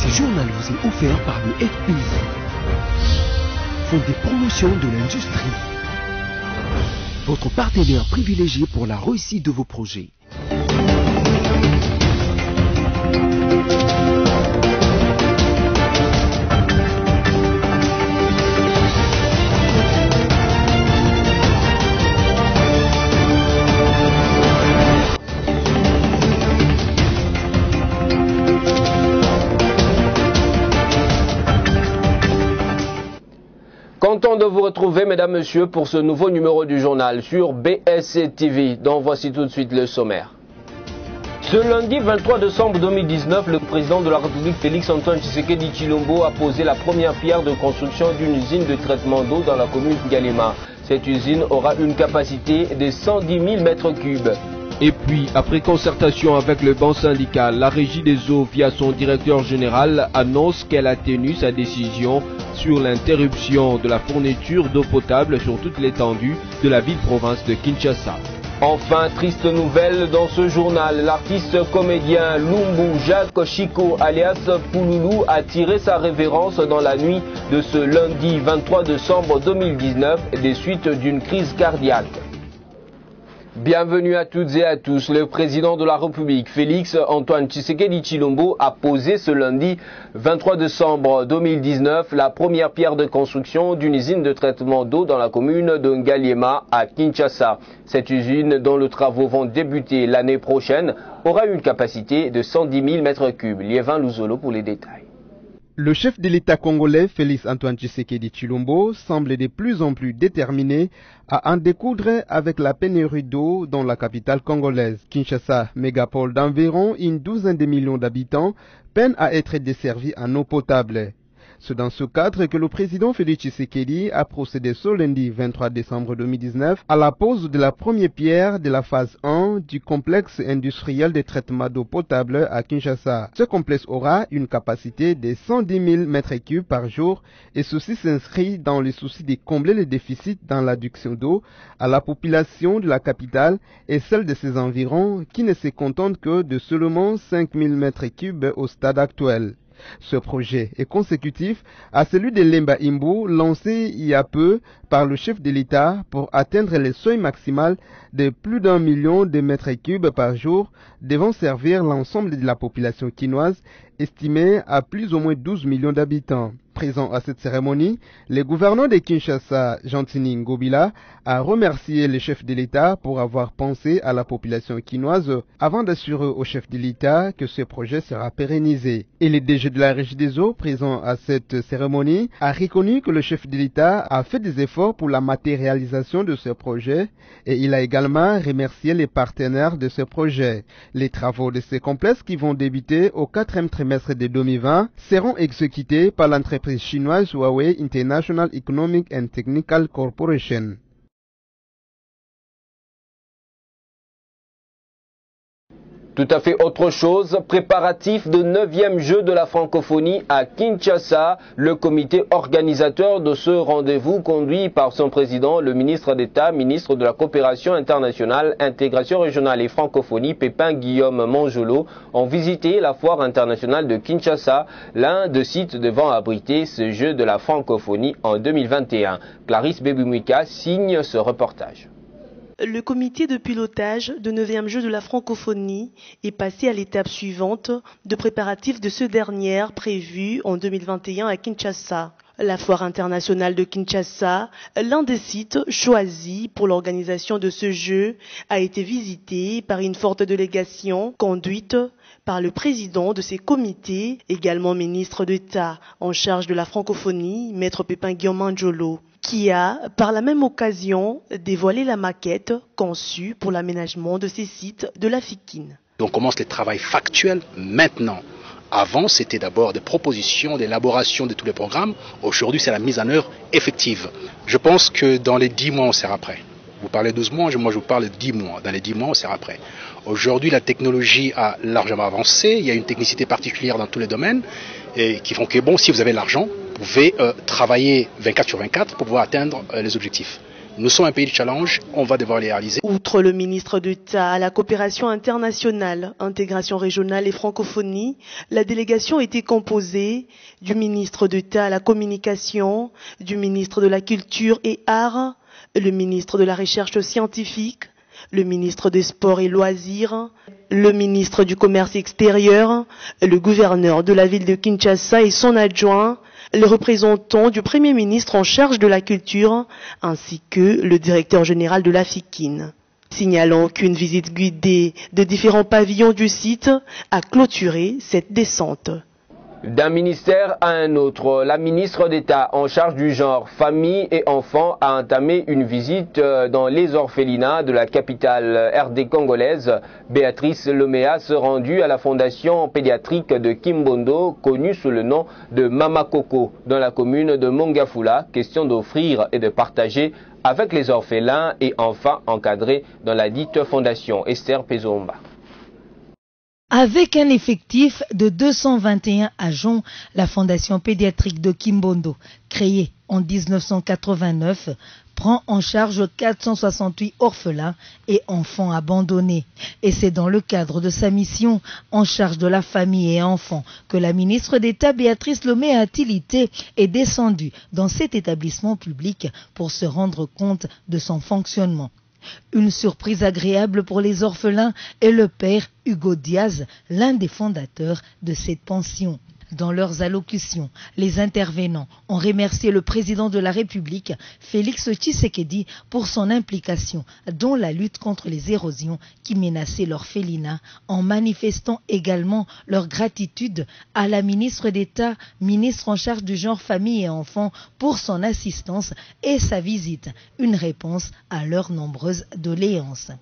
Ce journal vous est offert par le FPI, Fonds des promotions de l'industrie, votre partenaire privilégié pour la réussite de vos projets. Content de vous retrouver, mesdames, messieurs, pour ce nouveau numéro du journal sur BSC TV, dont voici tout de suite le sommaire. Ce lundi 23 décembre 2019, le président de la République Félix-Antoine Tshisekedi Tshilombo a posé la première pierre de construction d'une usine de traitement d'eau dans la commune de Ngaliema. Cette usine aura une capacité de 110 000 mètres cubes. Et puis, après concertation avec le banc syndical, la Régie des eaux, via son directeur général, annonce qu'elle a tenu sa décision sur l'interruption de la fourniture d'eau potable sur toute l'étendue de la ville-province de Kinshasa. Enfin, triste nouvelle dans ce journal, l'artiste comédien Lumbu Jacques Chico alias Pouloulou a tiré sa révérence dans la nuit de ce lundi 23 décembre 2019 des suites d'une crise cardiaque. Bienvenue à toutes et à tous. Le président de la République, Félix-Antoine Tshisekedi Tshilombo, a posé ce lundi 23 décembre 2019 la première pierre de construction d'une usine de traitement d'eau dans la commune de Ngaliema à Kinshasa. Cette usine, dont les travaux vont débuter l'année prochaine, aura une capacité de 110 000 mètres cubes. Liévin Louzolo pour les détails. Le chef de l'État congolais, Félix-Antoine Tshisekedi Tshilombo, semble de plus en plus déterminé à en découdre avec la pénurie d'eau dans la capitale congolaise. Kinshasa, mégapole d'environ une douzaine de millions d'habitants, peine à être desservie en eau potable. C'est dans ce cadre que le président Félix Tshisekedi a procédé ce lundi 23 décembre 2019 à la pose de la première pierre de la phase 1 du complexe industriel de traitement d'eau potable à Kinshasa. Ce complexe aura une capacité de 110 000 mètres cubes par jour et ceci s'inscrit dans le souci de combler les déficits dans l'adduction d'eau à la population de la capitale et celle de ses environs qui ne se contentent que de seulement 5 000 mètres cubes au stade actuel. Ce projet est consécutif à celui de Lemba Imbu lancé il y a peu par le chef de l'État pour atteindre le seuil maximal de plus d'1 million de mètres cubes par jour devant servir l'ensemble de la population quinoise estimée à plus ou moins 12 millions d'habitants. Présent à cette cérémonie, le gouverneur de Kinshasa, Gentini Ngobila, a remercié le chef de l'État pour avoir pensé à la population quinoise avant d'assurer au chef de l'État que ce projet sera pérennisé. Et le DG de la Régie des eaux, présent à cette cérémonie, a reconnu que le chef de l'État a fait des efforts pour la matérialisation de ce projet et il a également remercié les partenaires de ce projet. Les travaux de ce complexe qui vont débuter au 4e trimestre de 2020 seront exécutés par l'entreprise chinoise Huawei International Economic and Technical Corporation. Tout à fait autre chose, préparatif de 9e jeu de la francophonie à Kinshasa. Le comité organisateur de ce rendez-vous, conduit par son président, le ministre d'État, ministre de la Coopération internationale, intégration régionale et francophonie, Pépin Guillaume Manjolo, ont visité la foire internationale de Kinshasa, l'un des sites devant abriter ce jeu de la francophonie en 2021. Clarisse Bebumwika signe ce reportage. Le comité de pilotage de 9e jeu de la francophonie est passé à l'étape suivante de préparatifs de ce dernier prévu en 2021 à Kinshasa. La foire internationale de Kinshasa, l'un des sites choisis pour l'organisation de ce jeu, a été visité par une forte délégation conduite par le président de ces comités, également ministre d'État en charge de la francophonie, Maître Pépin Guillaume Manjolo, qui a, par la même occasion, dévoilé la maquette conçue pour l'aménagement de ces sites de la FIKIN. On commence le travail factuel maintenant. Avant, c'était d'abord des propositions, d'élaboration de tous les programmes. Aujourd'hui, c'est la mise en œuvre effective. Je pense que dans les 10 mois, on sera prêt. Vous parlez 12 mois, moi je vous parle de 10 mois. Dans les 10 mois, on sera prêt. Aujourd'hui, la technologie a largement avancé. Il y a une technicité particulière dans tous les domaines et qui font que, bon, si vous avez l'argent, vous pouvez travailler 24 sur 24 pour pouvoir atteindre les objectifs. Nous sommes un pays de challenge, on va devoir les réaliser. Outre le ministre d'État à la coopération internationale, intégration régionale et francophonie, la délégation était composée du ministre d'État à la communication, du ministre de la culture et arts, le ministre de la recherche scientifique, le ministre des Sports et Loisirs, le ministre du Commerce extérieur, le gouverneur de la ville de Kinshasa et son adjoint, les représentants du Premier ministre en charge de la culture, ainsi que le directeur général de la FICIN. Signalant qu'une visite guidée de différents pavillons du site a clôturé cette descente. D'un ministère à un autre, la ministre d'État en charge du genre, famille et enfants a entamé une visite dans les orphelinats de la capitale RD congolaise. Béatrice Loméa se rendue à la fondation pédiatrique de Kimbondo, connue sous le nom de Mama Coco, dans la commune de Mongafula, question d'offrir et de partager avec les orphelins et enfants encadrés dans la dite fondation. Esther Pezomba. Avec un effectif de 221 agents, la Fondation pédiatrique de Kimbondo, créée en 1989, prend en charge 468 orphelins et enfants abandonnés. Et c'est dans le cadre de sa mission en charge de la famille et enfants que la ministre d'État Béatrice Loméa Tilité est descendue dans cet établissement public pour se rendre compte de son fonctionnement. Une surprise agréable pour les orphelins et le père Hugo Diaz, l'un des fondateurs de cette pension. Dans leurs allocutions, les intervenants ont remercié le président de la République, Félix Tshisekedi, pour son implication dans la lutte contre les érosions qui menaçaient l'orphelinat, en manifestant également leur gratitude à la ministre d'État, ministre en charge du genre, famille et enfants, pour son assistance et sa visite, une réponse à leurs nombreuses doléances.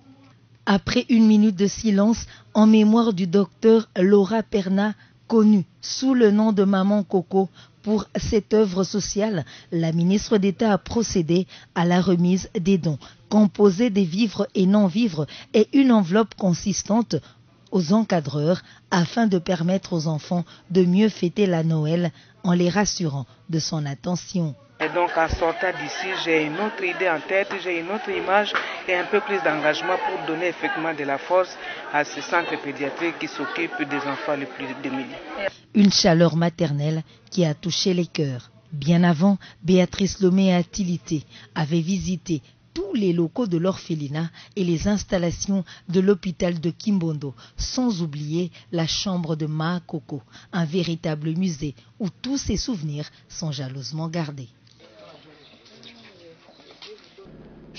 Après une minute de silence en mémoire du docteur Laura Perna, connue sous le nom de Maman Coco, pour cette œuvre sociale, la ministre d'État a procédé à la remise des dons, composés des vivres et non-vivres, et une enveloppe consistante aux encadreurs, afin de permettre aux enfants de mieux fêter la Noël en les rassurant de son attention. Et donc en sortant d'ici, j'ai une autre idée en tête, j'ai une autre image et un peu plus d'engagement pour donner effectivement de la force à ce centre pédiatrique qui s'occupe des enfants les plus démunis. Une chaleur maternelle qui a touché les cœurs. Bien avant, Béatrice Loméa Tilité avait visité tous les locaux de l'orphelinat et les installations de l'hôpital de Kimbondo, sans oublier la chambre de Ma Coco, un véritable musée où tous ses souvenirs sont jalousement gardés.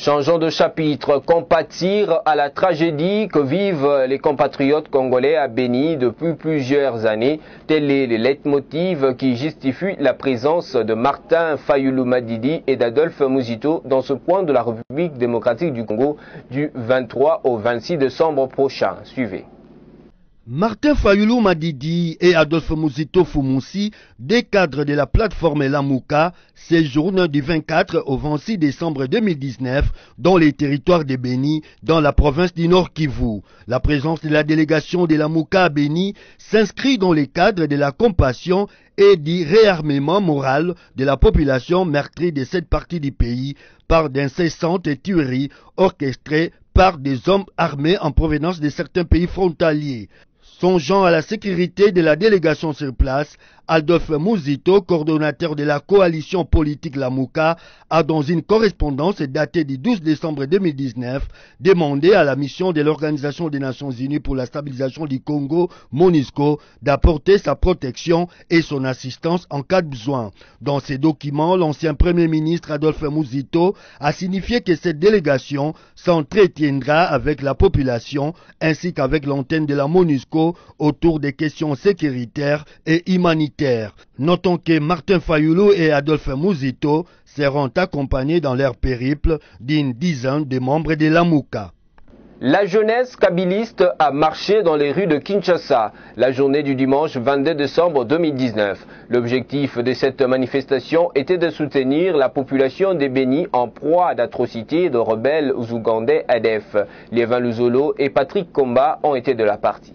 Changeons de chapitre, compatir à la tragédie que vivent les compatriotes congolais à Béni depuis plusieurs années. Tel est le leitmotiv qui justifie la présence de Martin Fayulu Madidi et d'Adolphe Muzito dans ce point de la République démocratique du Congo du 23 au 26 décembre prochain. Suivez. Martin Fayulu Madidi et Adolphe Muzito Fumussi, des cadres de la plateforme Lamuka, séjournent du 24 au 26 décembre 2019 dans les territoires de Béni, dans la province du Nord Kivu. La présence de la délégation de Lamuka à Béni s'inscrit dans les cadres de la compassion et du réarmement moral de la population meurtrie de cette partie du pays par d'incessantes tueries orchestrées par des hommes armés en provenance de certains pays frontaliers. Songeant à la sécurité de la délégation sur place, Adolphe Muzito, coordonnateur de la coalition politique Lamuka, a dans une correspondance datée du 12 décembre 2019 demandé à la mission de l'Organisation des Nations Unies pour la stabilisation du Congo, MONUSCO, d'apporter sa protection et son assistance en cas de besoin. Dans ces documents, l'ancien Premier ministre Adolphe Muzito a signifié que cette délégation s'entretiendra avec la population ainsi qu'avec l'antenne de la MONUSCO autour des questions sécuritaires et humanitaires. Notons que Martin Fayulu et Adolphe Muzito seront accompagnés dans leur périple d'une dizaine de membres de Lamuka. La jeunesse kabiliste a marché dans les rues de Kinshasa la journée du dimanche 22 décembre 2019. L'objectif de cette manifestation était de soutenir la population des Béni en proie d'atrocités de rebelles ougandais ADF. Liévin Luzolo et Patrick Komba ont été de la partie.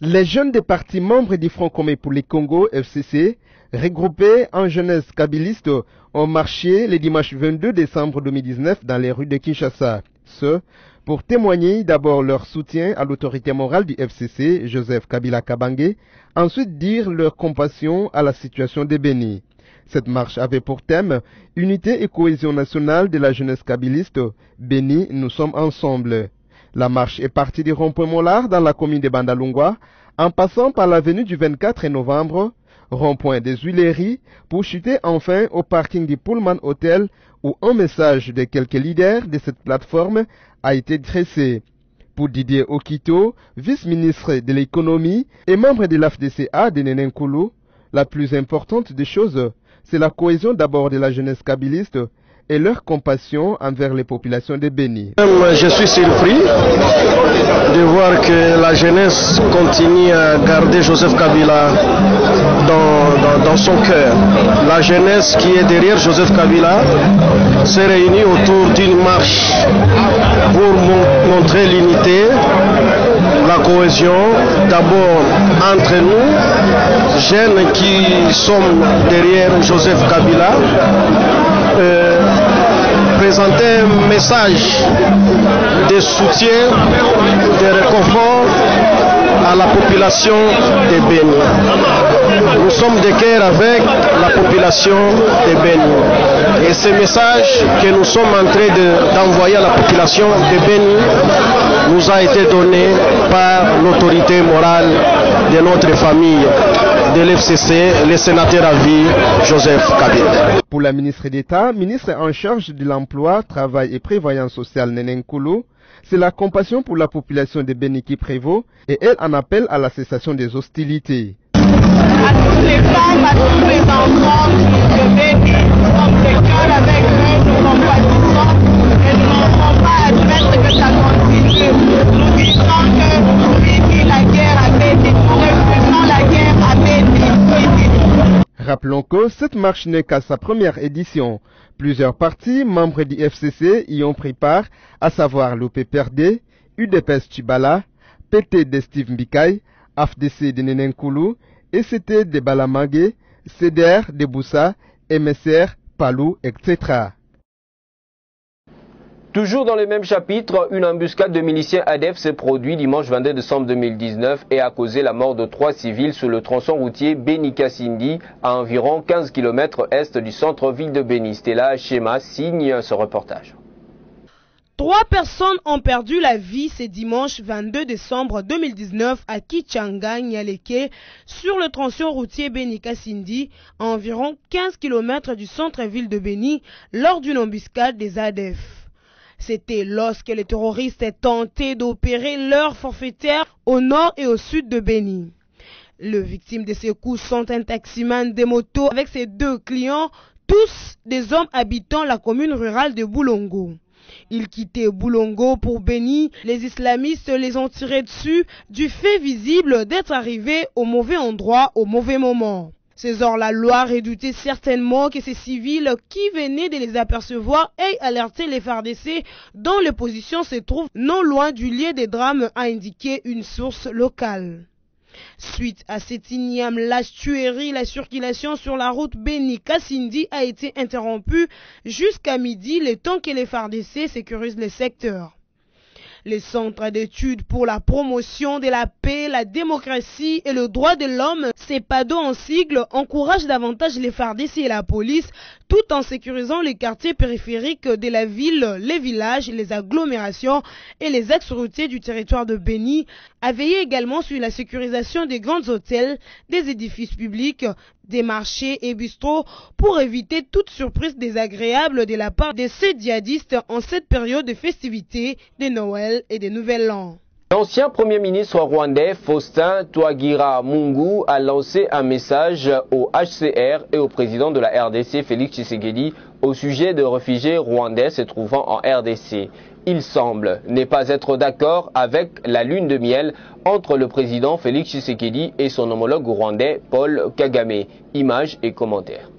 Les jeunes des partis membres du Front commun pour les Congo, FCC, regroupés en jeunesse kabyliste, ont marché le dimanche 22 décembre 2019 dans les rues de Kinshasa. Ce, pour témoigner d'abord leur soutien à l'autorité morale du FCC, Joseph Kabila Kabange, ensuite dire leur compassion à la situation des Bénis. Cette marche avait pour thème « Unité et cohésion nationale de la jeunesse kabyliste, Béni, nous sommes ensemble ». La marche est partie du rond-point Mollard dans la commune de Bandalungwa, en passant par l'avenue du 24 novembre, rond-point des Huileries, pour chuter enfin au parking du Pullman Hotel, où un message de quelques leaders de cette plateforme a été dressé. Pour Didier Okito, vice-ministre de l'économie et membre de l'AFDCA de Nenenkulu, la plus importante des choses, c'est la cohésion d'abord de la jeunesse kabyliste et leur compassion envers les populations de Béni. Je suis surpris de voir que la jeunesse continue à garder Joseph Kabila dans son cœur. La jeunesse qui est derrière Joseph Kabila s'est réunie autour d'une marche pour montrer l'unité, la cohésion, d'abord entre nous, jeunes qui sommes derrière Joseph Kabila, présenter un message de soutien, de réconfort à la population de Béni. Nous sommes de cœur avec la population de Béni. Et ce message que nous sommes en train d'envoyer à la population de Béni nous a été donné par l'autorité morale de notre famille, de l'FCC, le sénateur à vie, Joseph Kabila. Pour la ministre d'État, ministre en charge de l'emploi, travail et prévoyance sociale Nenenkulu, c'est la compassion pour la population de Béni qui prévaut et elle en appelle à la cessation des hostilités. À toutes les femmes, à tous les enfants de Béni, nous sommes de cœur avec eux, nous compatissons et nous n'avons pas admettre que ça continue. Nous disons que oui, la guerre a Béni, nous refusons la guerre à Béni. Rappelons que cette marche n'est qu'à sa première édition. Plusieurs partis, membres du FCC, y ont pris part, à savoir l'UPPRD, UDPS Tchibala, PT de Steve Mbikai, AFDC de Nenenkulu, ECT de Balamagé, CDR de Boussa, MSR, Palou, etc. Toujours dans le même chapitre, une embuscade de miliciens ADF s'est produite dimanche 22 décembre 2019 et a causé la mort de 3 civils sur le tronçon routier Béni-Kassindi, à environ 15 km est du centre-ville de Béni. Stella Schéma signe ce reportage. 3 personnes ont perdu la vie ce dimanche 22 décembre 2019 à Kichanga, Nyaleke, sur le tronçon routier Béni-Kassindi, à environ 15 km du centre-ville de Béni, lors d'une embuscade des ADF. C'était lorsque les terroristes tentaient d'opérer leur forfaitaire au nord et au sud de Béni. Les victimes de ces coups sont un taximan des motos avec ses 2 clients, tous des hommes habitant la commune rurale de Boulongo. Ils quittaient Boulongo pour Béni. Les islamistes les ont tirés dessus du fait visible d'être arrivés au mauvais endroit au mauvais moment. Ces hors-la-loi redoutaient certainement que ces civils qui venaient de les apercevoir aient alerté les FARDC dont les positions se trouvent non loin du lieu des drames, a indiqué une source locale. Suite à cette énième lâche tuerie, la circulation sur la route Béni-Kassindi a été interrompue jusqu'à midi, le temps que les FARDC sécurisent le secteur. Les centres d'études pour la promotion de la paix, la démocratie et le droit de l'homme, CEPADO en sigle, encouragent davantage les FARDC et la police, tout en sécurisant les quartiers périphériques de la ville, les villages, les agglomérations et les axes routiers du territoire de Béni, à veiller également sur la sécurisation des grands hôtels, des édifices publics, des marchés et bistrots pour éviter toute surprise désagréable de la part de ces djihadistes en cette période de festivités de Noël et de Nouvel An. L'ancien Premier ministre rwandais Faustin Twagiramungu a lancé un message au HCR et au président de la RDC Félix Tshisekedi au sujet de réfugiés rwandais se trouvant en RDC. Il semble ne pas être d'accord avec la lune de miel entre le président Félix Tshisekedi et son homologue rwandais Paul Kagame. Images et commentaires.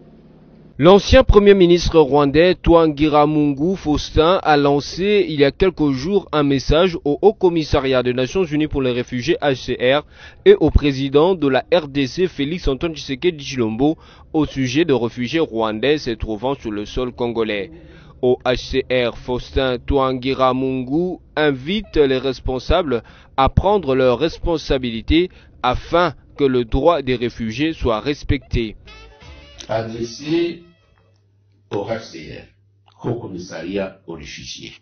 L'ancien Premier ministre rwandais Twagiramungu Faustin a lancé il y a quelques jours un message au Haut Commissariat des Nations Unies pour les réfugiés HCR et au président de la RDC Félix Antoine Tshisekedi Tshilombo au sujet de réfugiés rwandais se trouvant sur le sol congolais. Au HCR, Faustin Twagiramungu invite les responsables à prendre leurs responsabilités afin que le droit des réfugiés soit respecté. Adressé au HCR, au commissariat aux réfugiés,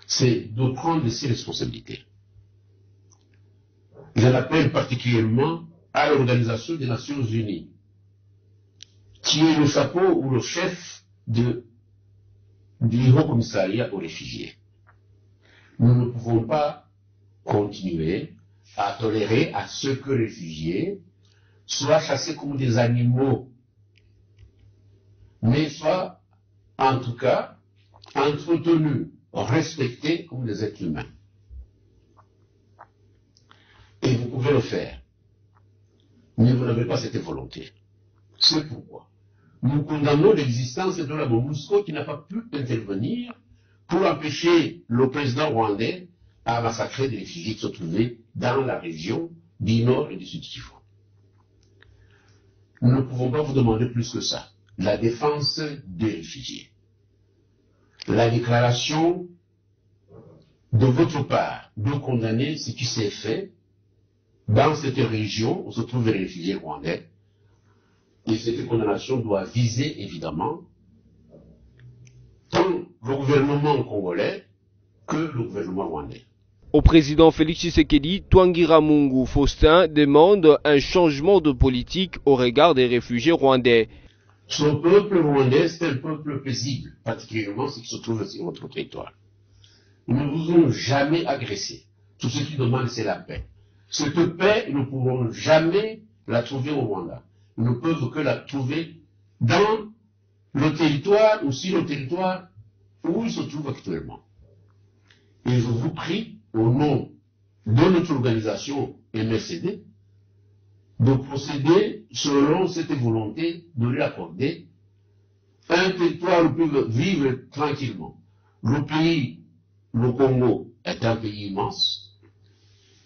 c'est de prendre ses responsabilités. Je l'appelle particulièrement à l'Organisation des Nations Unies, qui est le chapeau ou le chef du Haut Commissariat aux réfugiés. Nous ne pouvons pas continuer à tolérer à ce que les réfugiés soient chassés comme des animaux, mais soient en tout cas entretenus, respectés comme des êtres humains. Et vous pouvez le faire, mais vous n'avez pas cette volonté. C'est pourquoi nous condamnons l'existence de la MONUSCO qui n'a pas pu intervenir pour empêcher le président rwandais à massacrer des réfugiés qui se trouvaient dans la région du Nord et du Sud Kivu. Nous ne pouvons pas vous demander plus que ça. La défense des réfugiés. La déclaration de votre part de condamner ce qui s'est fait dans cette région où se trouvent les réfugiés rwandais. Et cette condamnation doit viser évidemment tant le gouvernement congolais que le gouvernement rwandais. Au président Félix Tshisekedi, Twagiramungu Faustin demande un changement de politique au regard des réfugiés rwandais. Ce peuple rwandais, c'est un peuple paisible, particulièrement ceux qui se trouvent sur notre territoire. Nous ne vous avons jamais agressé. Tout ce qu'ils demandent, c'est la paix. Cette paix, nous ne pourrons jamais la trouver au Rwanda. Nous ne pouvons que la trouver dans le territoire ou sur le territoire où il se trouve actuellement. Et je vous prie, au nom de notre organisation MRCD, de procéder selon cette volonté de lui accorder un territoire où ils peuvent vivre tranquillement. Le pays, le Congo, est un pays immense.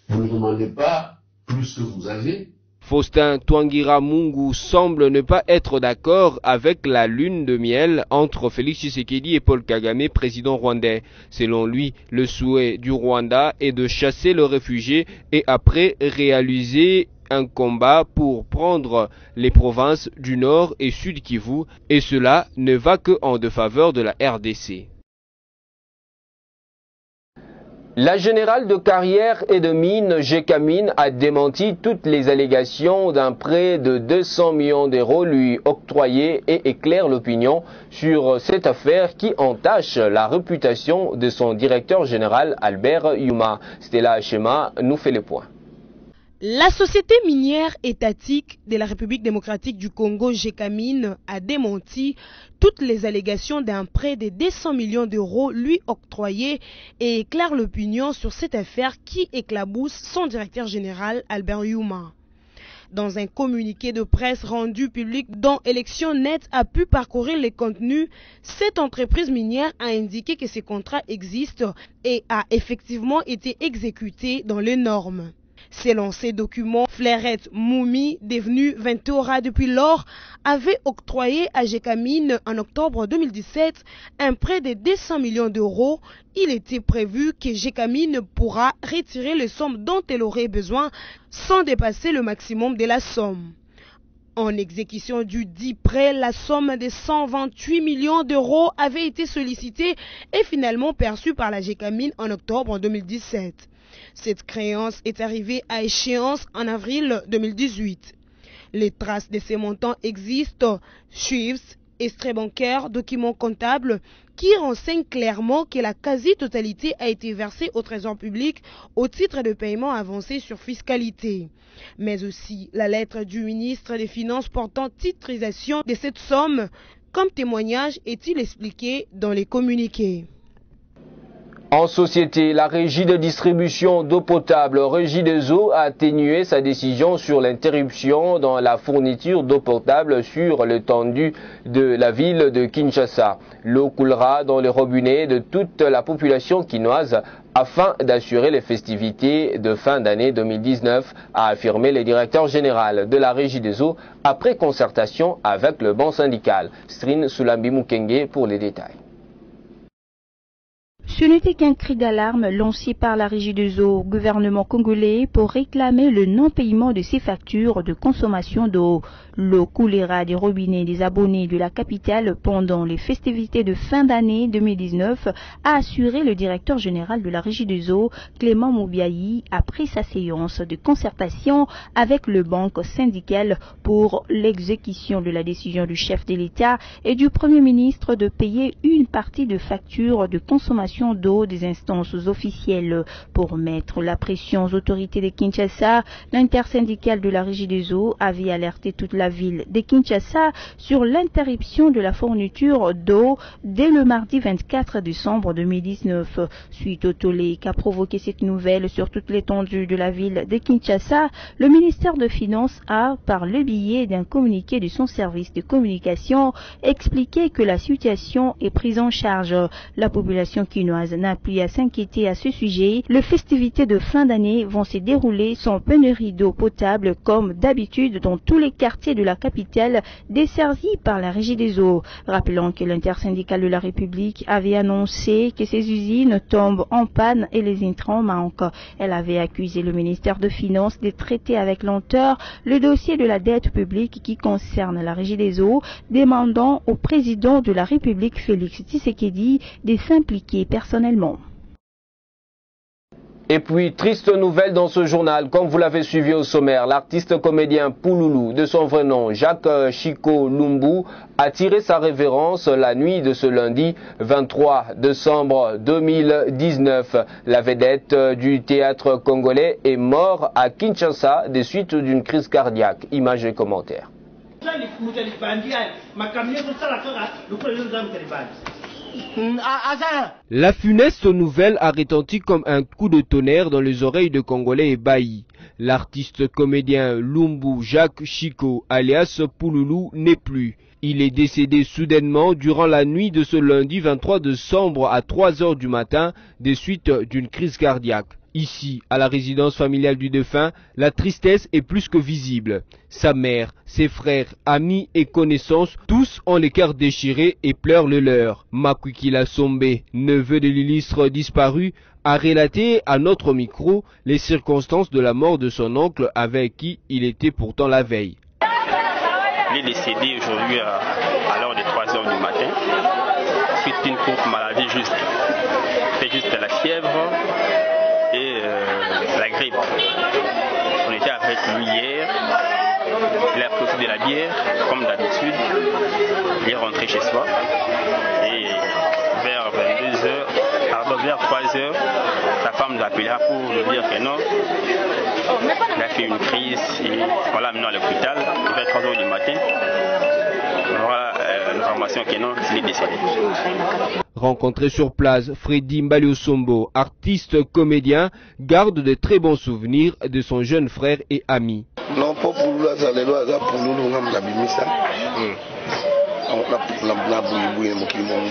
Vous ne demandez pas plus que vous avez. Faustin Twagiramungu semble ne pas être d'accord avec la lune de miel entre Félix Tshisekedi et Paul Kagame, président rwandais. Selon lui, le souhait du Rwanda est de chasser les réfugiés et après réaliser un combat pour prendre les provinces du Nord et Sud Kivu, et cela ne va que en défaveur de la RDC. La générale de carrière et de mines, Gécamines, a démenti toutes les allégations d'un prêt de 200 millions d'euros lui octroyé et éclaire l'opinion sur cette affaire qui entache la réputation de son directeur général Albert Yuma. Stella Achema nous fait le point. La société minière étatique de la République démocratique du Congo, Gécamines, a démenti toutes les allégations d'un prêt de 200 millions d'euros lui octroyé et éclaire l'opinion sur cette affaire qui éclabousse son directeur général Albert Yuma. Dans un communiqué de presse rendu public dont Élection Net a pu parcourir les contenus, cette entreprise minière a indiqué que ces contrats existent et a effectivement été exécuté dans les normes. Selon ces documents, Flairette Moumi, devenu Ventura depuis lors, avait octroyé à Gécamines en octobre 2017 un prêt de 200 millions d'euros. Il était prévu que Gécamines pourra retirer les sommes dont elle aurait besoin sans dépasser le maximum de la somme. En exécution du dit prêt, la somme de 128 millions d'euros avait été sollicitée et finalement perçue par la Gécamines en octobre 2017. Cette créance est arrivée à échéance en avril 2018. Les traces de ces montants existent, chiffres, extraits bancaires, documents comptables, qui renseignent clairement que la quasi-totalité a été versée au Trésor public au titre de paiement avancé sur fiscalité. Mais aussi la lettre du ministre des Finances portant titrisation de cette somme, comme témoignage est-il expliqué dans les communiqués. En société, la régie de distribution d'eau potable, Régie des eaux, a atténué sa décision sur l'interruption dans la fourniture d'eau potable sur l'étendue de la ville de Kinshasa. L'eau coulera dans les robinets de toute la population quinoise afin d'assurer les festivités de fin d'année 2019, a affirmé le directeur général de la Régie des eaux après concertation avec le banc syndical. Strin Soulambi Mukenge pour les détails. Ce n'était qu'un cri d'alarme lancé par la Régie des eaux au gouvernement congolais pour réclamer le non-paiement de ses factures de consommation d'eau. L'eau coulera des robinets des abonnés de la capitale pendant les festivités de fin d'année 2019, a assuré le directeur général de la Régie des eaux, Clément Moubiayi, après sa séance de concertation avec le banc syndical pour l'exécution de la décision du chef de l'État et du Premier ministre de payer une partie de factures de consommation d'eau des instances officielles. Pour mettre la pression aux autorités de Kinshasa, l'intersyndicale de la Régie des eaux avait alerté toute la ville de Kinshasa sur l'interruption de la fourniture d'eau dès le mardi 24 décembre 2019. Suite au tollé qu'a provoqué cette nouvelle sur toute l'étendue de la ville de Kinshasa, le ministère de Finances a, par le biais d'un communiqué de son service de communication, expliqué que la situation est prise en charge. La population quinoise n'a plus à s'inquiéter à ce sujet. Les festivités de fin d'année vont se dérouler sans pénurie d'eau potable comme d'habitude dans tous les quartiers de la capitale desservis par la Régie des eaux. Rappelons que l'intersyndicale de la République avait annoncé que ces usines tombent en panne et les intrants manquent. Elle avait accusé le ministère de Finances de traiter avec lenteur le dossier de la dette publique qui concerne la Régie des eaux, demandant au président de la République Félix Tshisekedi de s'impliquer personnellement. Et puis, triste nouvelle dans ce journal, comme vous l'avez suivi au sommaire, l'artiste comédien Pouloulou, de son vrai nom Jacques Chico Lumbu, a tiré sa révérence la nuit de ce lundi 23 décembre 2019. La vedette du théâtre congolais est morte à Kinshasa des suites d'une crise cardiaque. Images et commentaires. La funeste nouvelle a retenti comme un coup de tonnerre dans les oreilles de Congolais ébahis. L'artiste comédien Lumbu Jacques Chico, alias Pouloulou, n'est plus. Il est décédé soudainement durant la nuit de ce lundi 23 décembre à 3 h du matin des suites d'une crise cardiaque. Ici, à la résidence familiale du défunt, la tristesse est plus que visible. Sa mère, ses frères, amis et connaissances, tous ont les cœurs déchirés et pleurent le leur. Makwikila Sombe, neveu de l'illustre disparu, a relaté à notre micro les circonstances de la mort de son oncle avec qui il était pourtant la veille. Il est décédé aujourd'hui à l'heure de 3 h du matin, suite d'une courte maladie juste. C'est juste la fièvre et la grippe. On était avec lui hier, il a pris aussi de la bière, comme d'habitude. Il est rentré chez soi et vers 3 h, sa femme nous appela pour nous dire que non, il a fait une crise et on l'a amené à l'hôpital vers 3 h du matin. Voilà l'information que non, il est décédé. Rencontré sur place, Freddy Mbaliosombo, artiste comédien, garde de très bons souvenirs de son jeune frère et ami. Non, pas pour nous, ça les lois, pour nous, on a mis ça. On a bouillé mon kimombe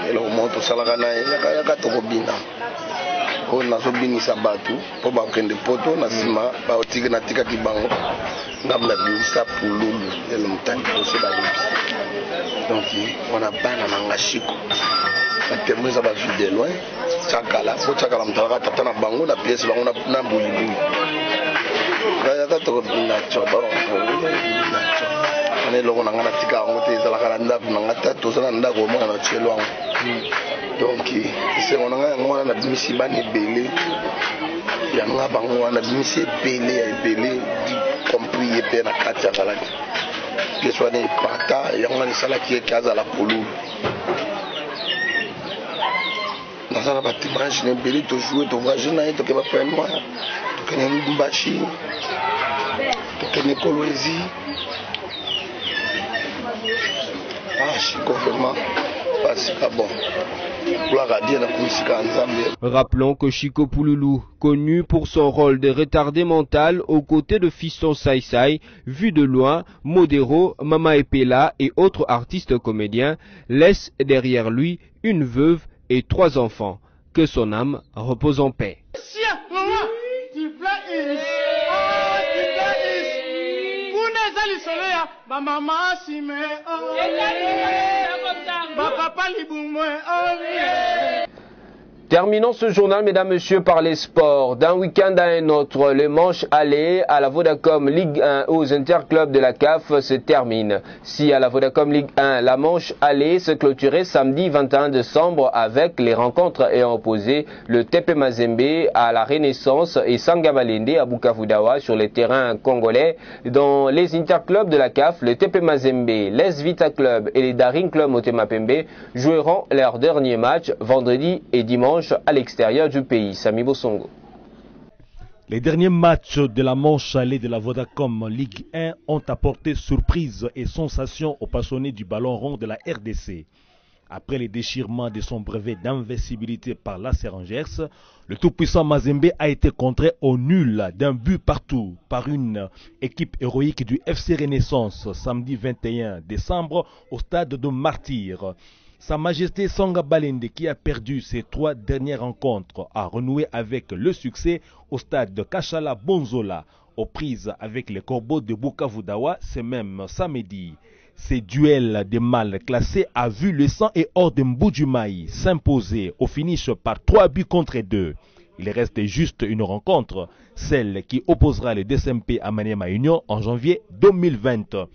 et on monte au salagana et la katobina. On a sobini sabatu, pour bakende poto, na sima, ba otiga na tika kibango. On a mis ça pour l'oulu et le mutani pour se balayer. Donc on a banana nangashiko. La témoin ça va vite de loin. Chakala, faut chakala mtala tata na bango na pièce bango na bouillé. Kaya katobina choba. On est là, on a un petit carreau, on a un tête, on a un dago, on a un tchelou. Donc, c'est on a un admissé bané belé. Il y a un bango, on a admissé belé, compris et peine à 4 ans. Que soit des patas, il y a un salat qui est casé à la poulou. Dans un bâtiment, je n'ai belé, tu joues, tu vas jouer, tu vas faire moi, tu connais une bachi, tu connais Coloésie. Ah, Chico, vraiment, Rappelons que Chico Pouloulou, connu pour son rôle de retardé mental aux côtés de Fiston Sai Sai, vu de loin, Modero, Mama Epela et autres artistes comédiens, laisse derrière lui une veuve et 3 enfants. Que son âme repose en paix. Terminons ce journal, mesdames, messieurs, par les sports. D'un week-end à un autre, le manche aller à la Vodacom Ligue 1 aux interclubs de la CAF se termine. Si à la Vodacom Ligue 1, la manche aller se clôturait samedi 21 décembre avec les rencontres ayant opposé le TP Mazembe à la Renaissance et Sangabalende à Bukavu Dawa sur les terrains congolais. Dans les interclubs de la CAF, le TP Mazembe, l'Es Vita Club et les Daring Club Motema Pembe joueront leurs derniers matchs vendredi et dimanche à l'extérieur du pays. Sami Bosongo. Les derniers matchs de la manche allée de la Vodacom Ligue 1 ont apporté surprise et sensation aux passionnés du ballon rond de la RDC. Après les déchirements de son brevet d'invincibilité par la Rangers, le tout-puissant Mazembe a été contré au nul d'un but partout par une équipe héroïque du FC Renaissance samedi 21 décembre au stade de Martyrs. Sa Majesté Sangabalende, qui a perdu ses 3 dernières rencontres, a renoué avec le succès au stade de Kachala Bonzola, aux prises avec les Corbeaux de Bukavu Dawa, ce même samedi. Ces duels de mal classés a vu le sang et or de Mbujumaï s'imposer au finish par 3 buts contre 2. Il reste juste une rencontre, celle qui opposera le DSMP à Maniema Union en janvier 2020.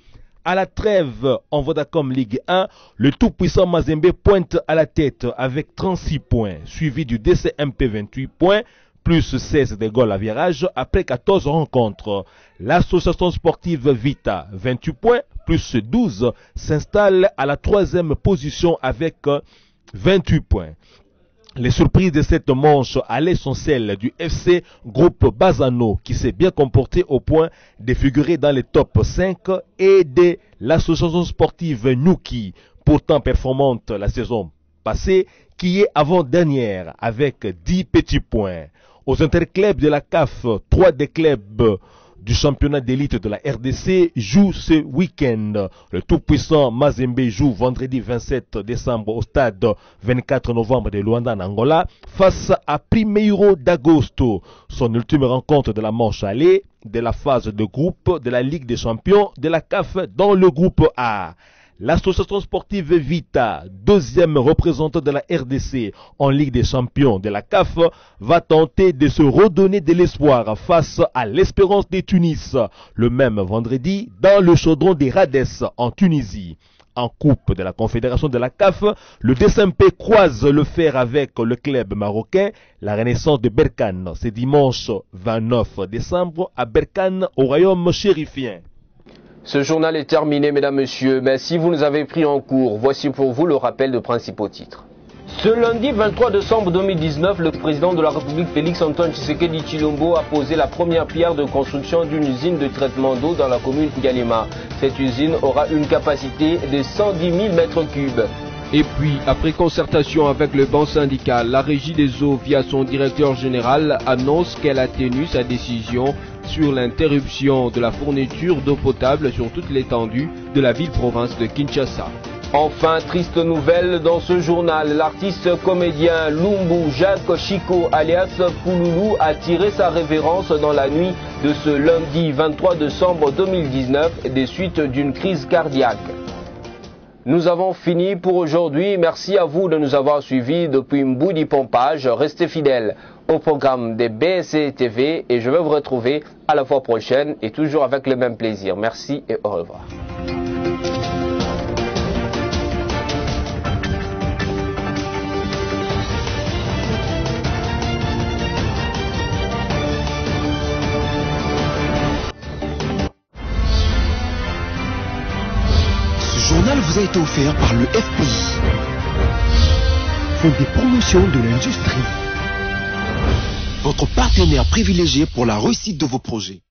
À la trêve en Vodacom Ligue 1, le tout-puissant Mazembe pointe à la tête avec 36 points, suivi du DCMP 28 points, plus 16 de goals à virage après 14 rencontres. L'association sportive Vita, 28 points, plus 12, s'installe à la 3e position avec 28 points. Les surprises de cette manche allaient sont celles du FC Groupe Bazano qui s'est bien comporté au point de figurer dans les top 5 et de l'association sportive Nuki, pourtant performante la saison passée, qui est avant-dernière avec 10 petits points. Aux interclubs de la CAF, 3 des clubs du championnat d'élite de la RDC jouent ce week-end. Le tout-puissant Mazembe joue vendredi 27 décembre au stade 24 novembre de Luanda en Angola face à Primeiro d'Agosto. Son ultime rencontre de la manche allée de la phase de groupe de la Ligue des champions de la CAF dans le groupe A. L'association sportive Vita, 2e représentant de la RDC en Ligue des champions de la CAF, va tenter de se redonner de l'espoir face à l'Espérance de Tunis, le même vendredi dans le chaudron des Rades en Tunisie. En Coupe de la Confédération de la CAF, le DSMP croise le fer avec le club marocain, la Renaissance de Berkane. C'est dimanche 29 décembre à Berkane au royaume chérifien. Ce journal est terminé, mesdames, messieurs, mais si vous nous avez pris en cours, voici pour vous le rappel de principaux titres. Ce lundi 23 décembre 2019, le président de la République Félix Antoine Tshisekedi Tshilombo a posé la première pierre de construction d'une usine de traitement d'eau dans la commune de Galema. Cette usine aura une capacité de 110 000 mètres cubes. Et puis, après concertation avec le banc syndical, la Régie des eaux, via son directeur général, annonce qu'elle a tenu sa décision sur l'interruption de la fourniture d'eau potable sur toute l'étendue de la ville-province de Kinshasa. Enfin, triste nouvelle dans ce journal, l'artiste comédien Lumbu Jacques Chico alias Pouloulou a tiré sa révérence dans la nuit de ce lundi 23 décembre 2019 des suites d'une crise cardiaque. Nous avons fini pour aujourd'hui. Merci à vous de nous avoir suivis depuis Mboudi Pompage. Restez fidèles au programme des BSC TV et je vais vous retrouver à la fois prochaine et toujours avec le même plaisir. Merci et au revoir. Ce journal vous a été offert par le FPI, Fonds des promotions de l'industrie, votre partenaire privilégié pour la réussite de vos projets.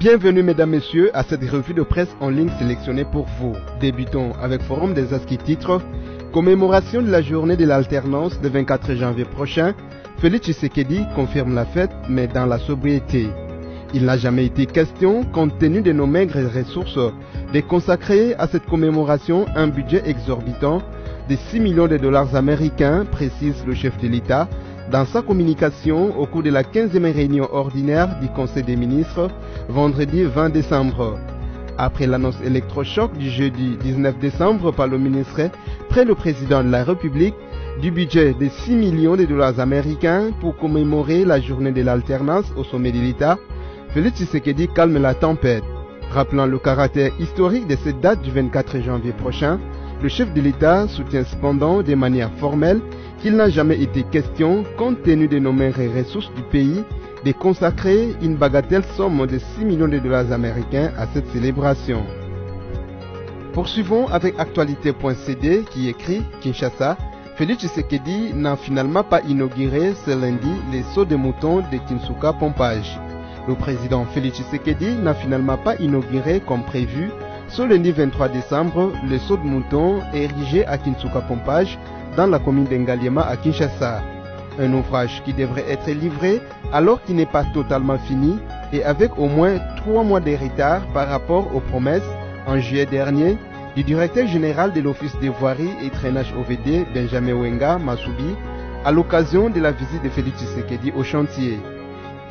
Bienvenue mesdames, messieurs à cette revue de presse en ligne sélectionnée pour vous. Débutons avec Forum des As qui titre Commémoration de la journée de l'alternance le 24 janvier prochain. Félix Tshisekedi confirme la fête mais dans la sobriété. Il n'a jamais été question, compte tenu de nos maigres ressources, de consacrer à cette commémoration un budget exorbitant de 6 millions de dollars américains, précise le chef de l'État, dans sa communication au cours de la 15e réunion ordinaire du Conseil des ministres, vendredi 20 décembre. Après l'annonce électrochoc du jeudi 19 décembre par le ministre près le président de la République du budget de 6 millions de dollars américains pour commémorer la journée de l'alternance au sommet de l'État, Félix Tshisekedi calme la tempête. Rappelant le caractère historique de cette date du 24 janvier prochain, le chef de l'État soutient cependant de manière formelle qu'il n'a jamais été question, compte tenu des nombreuses ressources du pays, de consacrer une bagatelle somme de 6 millions de dollars américains à cette célébration. Poursuivons avec actualité.cd qui écrit Kinshasa. Félix Tshisekedi n'a finalement pas inauguré ce lundi les sauts de moutons de Kinsuka Pompage. Le président Félix Tshisekedi n'a finalement pas inauguré comme prévu ce lundi 23 décembre le saut de moutons érigé à Kinsuka Pompage dans la commune d'Engaliema à Kinshasa. Un ouvrage qui devrait être livré alors qu'il n'est pas totalement fini et avec au moins 3 mois de retard par rapport aux promesses en juillet dernier du directeur général de l'Office des voiries et traînage OVD Benjamin Wenga Masoubi à l'occasion de la visite de Félix Tshisekedi au chantier.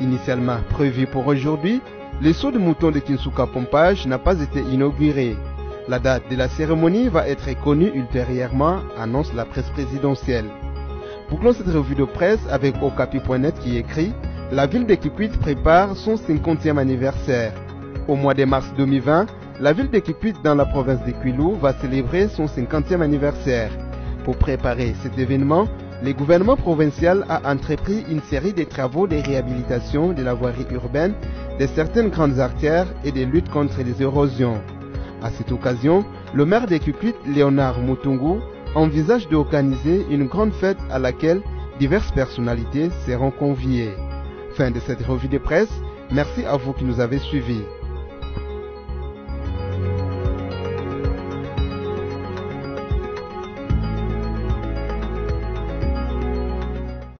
Initialement prévu pour aujourd'hui, le saut de mouton de Kinsuka Pompage n'a pas été inauguré. La date de la cérémonie va être connue ultérieurement, annonce la presse présidentielle. Bouclons cette revue de presse avec Okapi.net qui écrit « La ville de Kikwit prépare son 50e anniversaire ». Au mois de mars 2020, la ville de Kikwit dans la province de Kwilu va célébrer son 50e anniversaire. Pour préparer cet événement, le gouvernement provincial a entrepris une série de travaux de réhabilitation de la voirie urbaine, de certaines grandes artères et de lutte contre les érosions. À cette occasion, le maire de Kikwit, Léonard Mutungu, envisage d'organiser une grande fête à laquelle diverses personnalités seront conviées. Fin de cette revue de presse. Merci à vous qui nous avez suivis.